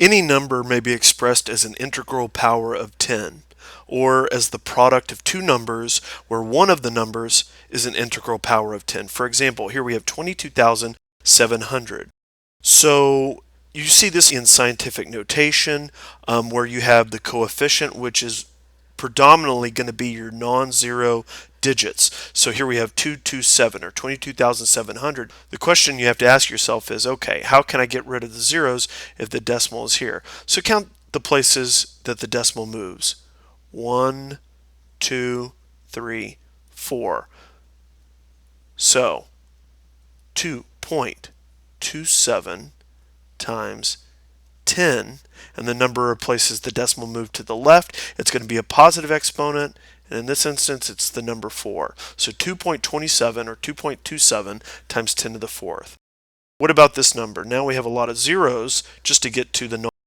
Any number may be expressed as an integral power of 10, or as the product of two numbers where one of the numbers is an integral power of 10. For example, here we have 22,700. So you see this in scientific notation where you have the coefficient, which is predominantly going to be your non-zero digits. So here we have 227 or 22,700. The question you have to ask yourself is, okay, how can I get rid of the zeros if the decimal is here? So count the places that the decimal moves. 1, 2, 3, 4. So 2.27 times 10, and the number of places the decimal moved to the left, it's going to be a positive exponent, and in this instance it's the number 4. So 2.27 or 2.27 times 10 to the fourth. What about this number? Now we have a lot of zeros just to get to the